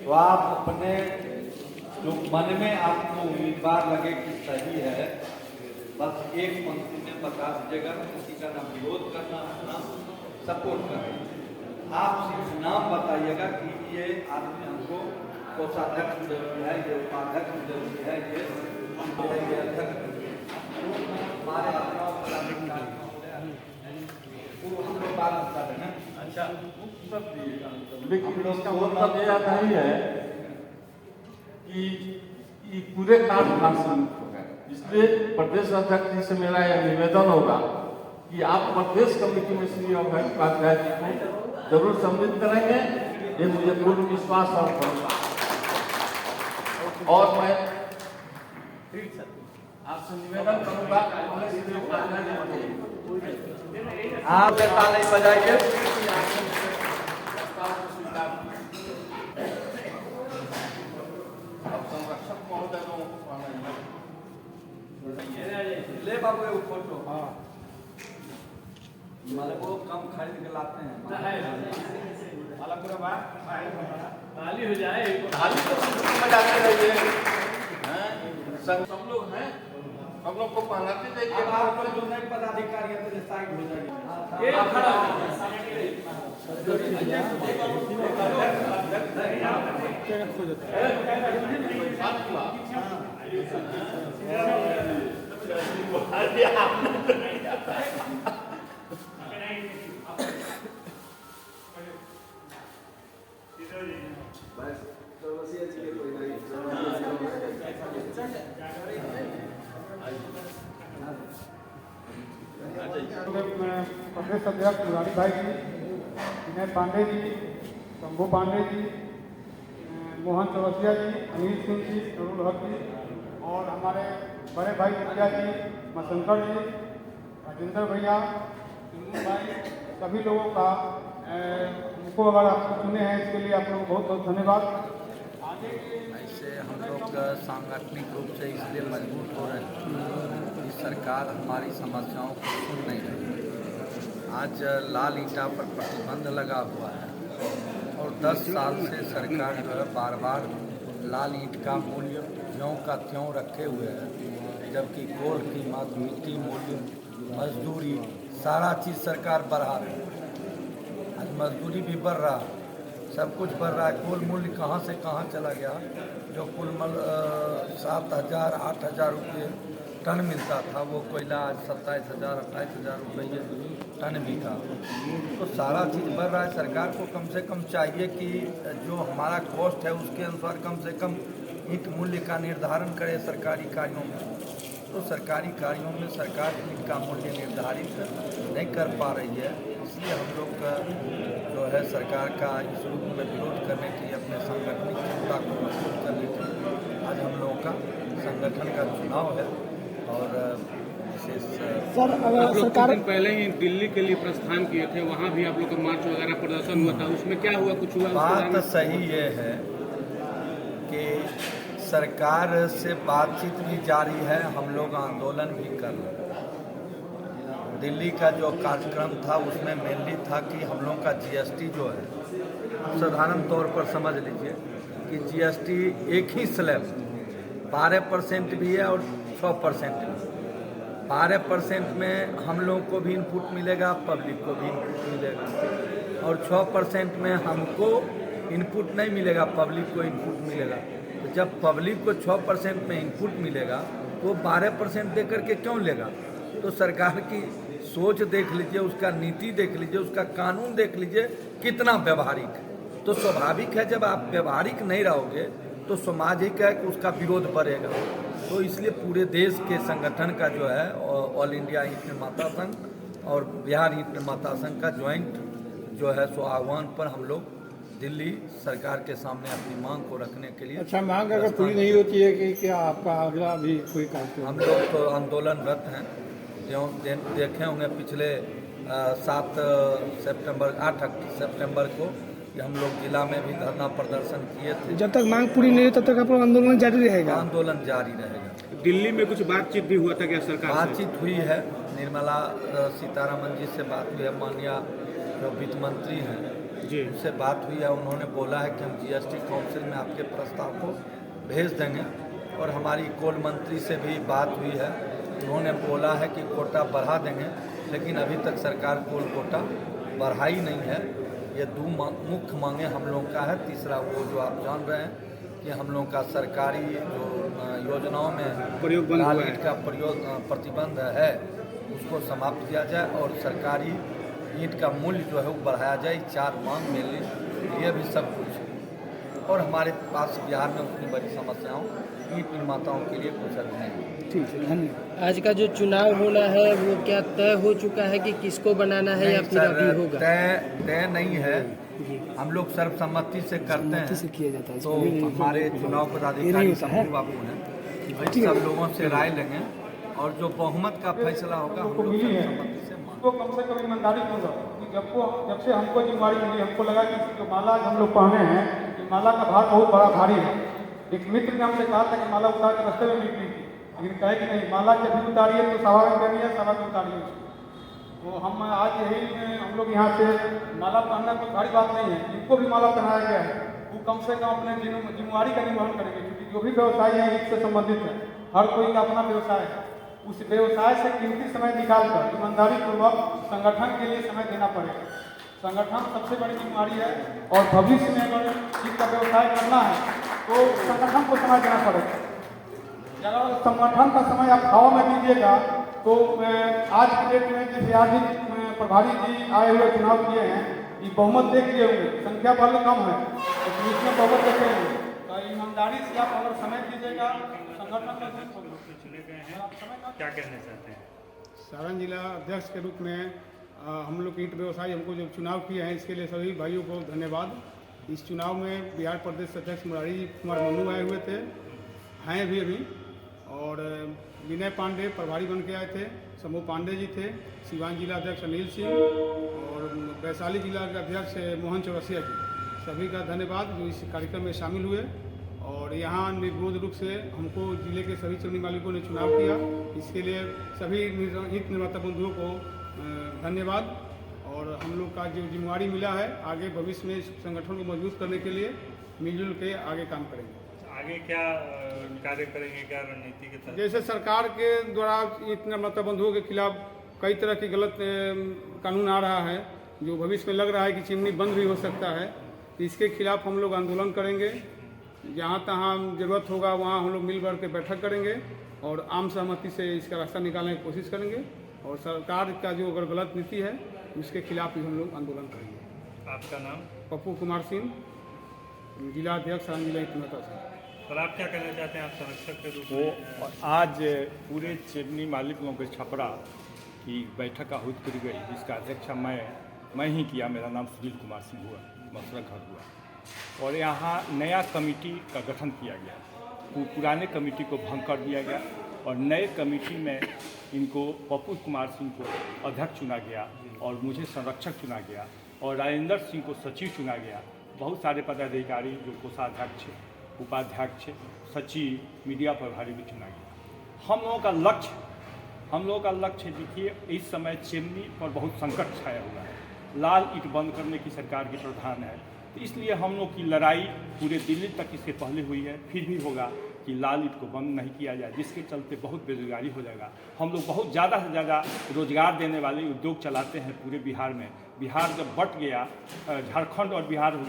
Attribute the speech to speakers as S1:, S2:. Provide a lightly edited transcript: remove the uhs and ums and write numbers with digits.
S1: तो आप अपने जो मन में आपको उम्मीदवार लगे कि सही है, बस एक पंक्ति में बता दीजिएगा। किसी का ना विरोध करना है ना सपोर्ट करना। आप सिर्फ नाम बताइएगा कि ये आदमी हमको कोषाध्यक्ष जरूरी है, ये उपाध्यक्ष जरूरी है, ये अध्यक्ष हमारे अपना हम लोग बात बता रहे हैं। अच्छा,
S2: लेकिन इसका मतलब यह नहीं है कि पूरे कार्य भाषणित हो गए। इसलिए प्रदेश अध्यक्ष जी से मेरा यह निवेदन होगा कि आप प्रदेश कमेटी में श्री अभय उपाध्याय जी को जरूर सम्मिलित करेंगे। ये मुझे पूर्ण विश्वास और भरोसा। और मैं आपसे निवेदन करूंगा श्री उपाध्याय जी
S1: आप ताली बजाइए।
S2: संरक्षक महोदय
S1: ले बाबू वो फोटो। हाँ, माले को कम खरीद के लाते हैं। माला पूरा बात खाली हो जाए,
S2: खाली तो बजाते रहिए। सब लोग हैं, हम लोग को पहनाते जाइए।
S1: अब आप जो नए पदाधिकारी हैं तो साइड हो जाइए।
S2: ये खड़ा
S3: प्रदेश अध्यक्ष मुरारी भाई जी, विनय पांडे जी, शंभू पांडे जी, मोहन चौरसिया जी, अनिल सिंह जी, नरूल हक जी और हमारे बड़े भाई मुखिया जी, मशंकर जी, राजेंद्र भैया, सिंधु भाई, सभी लोगों का उनको अगर आप चुने हैं इसके लिए आप लोग बहुत बहुत धन्यवाद।
S1: ऐसे हम लोग सांगठनिक रूप से इसलिए मजबूत हो रहे हैं कि सरकार हमारी समस्याओं को सुन नहीं रही। आज लाल ईंटा पर प्रतिबंध लगा हुआ है और 10 साल से सरकार जो है बार बार लाल ईंट का मूल्य ज्यों का त्यों रखे हुए है, जबकि कोल कीमत, मिट्टी मूल्य, मजदूरी, सारा चीज़ सरकार बढ़ा रही है। आज मजदूरी भी बढ़ रहा है, सब कुछ बढ़ रहा है। कोल मूल्य कहाँ से कहाँ चला गया, जो कुल 7,000 8,000 रुपये टन मिलता था, वो कोयला आज 27,000 28,000 रुपये टन बिका। तो सारा चीज़ बढ़ रहा है। सरकार को कम से कम चाहिए कि जो हमारा कॉस्ट है उसके अनुसार कम से कम ईंट मूल्य का निर्धारण करे सरकारी कार्यों में। तो सरकारी कार्यों में सरकार ईंट का मूल्य निर्धारित नहीं कर पा रही है। इसलिए हम लोग जो है सरकार का इस रूप में विरोध करने के लिए, अपने सांगठनिक क्षमता को मजबूत करने के लिए आज हम लोगों का संगठन का चुनाव है। और विशेष
S4: सर, अगर सरकार
S5: पहले ही दिल्ली के लिए प्रस्थान किए थे, वहाँ भी आप लोग का मार्च वगैरह प्रदर्शन हुआ था, उसमें क्या हुआ, कुछ हुआ?
S1: बात सही ये है कि सरकार से बातचीत भी जारी है, हम लोग आंदोलन भी कर रहे हैं। दिल्ली का जो कार्यक्रम था उसमें मेनली था कि हम लोग का जीएसटी जो है, साधारण तौर पर समझ लीजिए कि जीएसटी एक ही स्लैब 12% भी है और 6% भी। 12% में हम लोगों को भी इनपुट मिलेगा, पब्लिक को भी इनपुट मिलेगा, और 6% में हमको इनपुट नहीं मिलेगा, पब्लिक को इनपुट मिलेगा। तो जब पब्लिक को 6% में इनपुट मिलेगा तो 12% दे करके क्यों लेगा? तो सरकार की सोच देख लीजिए, उसका नीति देख लीजिए, उसका कानून देख लीजिए कितना व्यवहारिक है। तो स्वाभाविक है जब आप व्यवहारिक नहीं रहोगे तो सामाजिक है कि उसका विरोध बढ़ेगा। तो इसलिए पूरे देश के संगठन का जो है ऑल इंडिया ईंट निर्माता संघ और बिहार ईंट निर्माता संघ का ज्वाइंट जो है सो आह्वान पर हम लोग दिल्ली सरकार के सामने अपनी मांग को रखने के लिए।
S4: अच्छा, मांग अगर पूरी नहीं होती है कि क्या आपका अगला भी कोई कार्यक्रम?
S1: हम लोग तो आंदोलनरत हैं। जो देखे होंगे पिछले 7 सितंबर 8 सितंबर को कि हम लोग जिला में भी धरना प्रदर्शन किए थे।
S4: जब तक मांग पूरी नहीं हो तब तक आप लोग आंदोलन जारी रहेगा?
S1: आंदोलन जारी रहेगा।
S5: दिल्ली में कुछ बातचीत भी हुआ था क्या सरकार से?
S1: बातचीत हुई है, निर्मला सीतारमन जी से बात हुई है, माननीय जो वित्त मंत्री हैं
S5: जी।
S1: उनसे बात हुई है, उन्होंने बोला है कि हम जीएसटी काउंसिल में आपके प्रस्ताव को भेज देंगे। और हमारी कोल मंत्री से भी बात हुई है, उन्होंने बोला है कि कोटा बढ़ा देंगे, लेकिन अभी तक सरकार कोल कोटा बढ़ाई नहीं है। ये दो मुख्य मांगे हम लोग का है। तीसरा वो जो आप जान रहे हैं कि हम लोग का सरकारी जो योजनाओं में
S5: प्रयोग बंद हुआ है।
S1: ईंट का प्रयोग प्रतिबंध है, उसको समाप्त किया जाए और सरकारी ईंट का मूल्य जो है वो बढ़ाया जाए। 4 मांग मेरे लिए भी सब कुछ। और हमारे पास बिहार में उतनी बड़ी समस्याओं ईंट निर्माताओं के लिए कुछ नहीं।
S4: ठीक है, धन्यवाद।
S6: आज का जो चुनाव होना है वो क्या तय हो चुका है कि किसको बनाना है या फिर अभी होगा?
S1: तय नहीं है, हम लोग सर्वसम्मति से करते हैं।
S4: किया जाता है,
S1: तो हमारे चुनाव पदाधिकारी शंभू बाबू हैं, वही सब लोगों से राय लेंगे और जो बहुमत का फैसला होगा हम लोग
S3: मिली है
S1: सर्वसम्मति से
S3: उसको कम से कम ईमानदारी पूर्वक, जब से हमको जिम्मेवारी मिली, हमको लगा कि जो माला हम लोग पहने हैं, ये माला का भार बहुत बड़ा भारी है। एक मित्र ने हमसे कहा था कि माला उतार के रास्ते में निकली थी, लेकिन कहे कि नहीं, माला जब भी उतारिए तो सभा में करनी है, सभा में उतारिए उसको। तो हम आज यही हम लोग यहाँ से माला पहनना कोई भारी बात नहीं है, जिनको भी माला पहनाया गया है वो कम से कम अपने जिम्मेवारी का निर्वहन करेंगे, क्योंकि जो भी व्यवसाय है इससे संबंधित है, हर कोई का अपना व्यवसाय है। उस व्यवसाय से कीमती समय निकालकर ईमानदारी पूर्वक संगठन के लिए समय देना पड़ेगा। संगठन सबसे बड़ी जिम्मेवारी है और भविष्य में अगर इसका व्यवसाय करना है तो संगठन को समय देना पड़ेगा। अगर संगठन का समय आप हवा में दीजिएगा तो आज की डेट में जैसे आज ही प्रभारी जी आए हुए चुनाव किए हैं, ये बहुमत देख लिए होंगे, संख्या भले कम है लेकिन इसमें बहुमत देखे होंगे। तो ईमानदारी से आप अगर समय दीजिएगा संगठन में
S5: क्या कहना चाहते हैं?
S3: सारण जिला अध्यक्ष के रूप में हम लोग ईंट व्यवसायी हमको जो चुनाव किए हैं इसके लिए सभी भाइयों को धन्यवाद। इस चुनाव में बिहार प्रदेश अध्यक्ष मुरारी कुमार मन्नू आए हुए थे, हैं भी अभी, और विनय पांडे प्रभारी बन के आए थे, शंभू पांडे जी थे, सिवान जिला अध्यक्ष अनिल सिंह और वैशाली जिला के अध्यक्ष मोहन चौरसिया जी, सभी का धन्यवाद जो इस कार्यक्रम में शामिल हुए। और यहाँ निर्विरोध रूप से हमको जिले के सभी चुनी मालिकों ने चुनाव किया, इसके लिए सभी ईंट निर्माता बंधुओं को धन्यवाद। और हम लोग का जो जिम्मेवारी मिला है आगे भविष्य में इस संगठन को मजबूत करने के लिए मिलजुल के आगे काम करेंगे।
S5: आगे क्या कार्य करेंगे, क्या रणनीति के तहत?
S3: जैसे सरकार के द्वारा ईंट निर्माता बंधुओं के खिलाफ कई तरह की गलत कानून आ रहा है, जो भविष्य में लग रहा है कि चिमनी बंद भी हो सकता है, तो इसके खिलाफ हम लोग आंदोलन करेंगे। जहाँ तहाँ जरूरत होगा वहाँ हम लोग मिल बैठ के बैठक करेंगे और आम सहमति से इसका रास्ता निकालने की कोशिश करेंगे। और सरकार का जो अगर गलत नीति है उसके खिलाफ भी हम लोग आंदोलन करेंगे।
S5: आपका नाम?
S3: पप्पू कुमार सिंह, जिला अध्यक्ष सारण जिला ईंट निर्माता संघ।
S5: और आप क्या कहना चाहते हैं, आप संरक्षक के रूप
S7: वो
S5: में?
S7: आज पूरे चिमनी मालिकों के छपरा की बैठक आहूत करी गई, जिसका अध्यक्ष मैं ही किया। मेरा नाम सुनील कुमार सिंह हुआ, मसरा घर हुआ। और यहाँ नया कमेटी का गठन किया गया, पुराने कमेटी को भंग कर दिया गया और नए कमेटी में इनको पप्पू कुमार सिंह को अध्यक्ष चुना गया और मुझे संरक्षक चुना गया और राजेंद्र सिंह को सचिव चुना गया। बहुत सारे पदाधिकारी जो कोषाध्यक्ष, उपाध्यक्ष, सचिव, मीडिया प्रभारी भी चुना गया। हम लोगों का लक्ष्य देखिए, इस समय चिमनी पर बहुत संकट छाया हुआ है। लाल ईंट बंद करने की सरकार की प्रावधान है, तो इसलिए हम लोग की लड़ाई पूरे दिल्ली तक इसके पहले हुई है, फिर भी होगा कि लाल ईंट को बंद नहीं किया जाए, जिसके चलते बहुत बेरोजगारी हो जाएगा। हम लोग बहुत ज़्यादा से ज़्यादा रोजगार देने वाले उद्योग चलाते हैं पूरे बिहार में। बिहार जब बट गया, झारखंड और बिहार हो गया।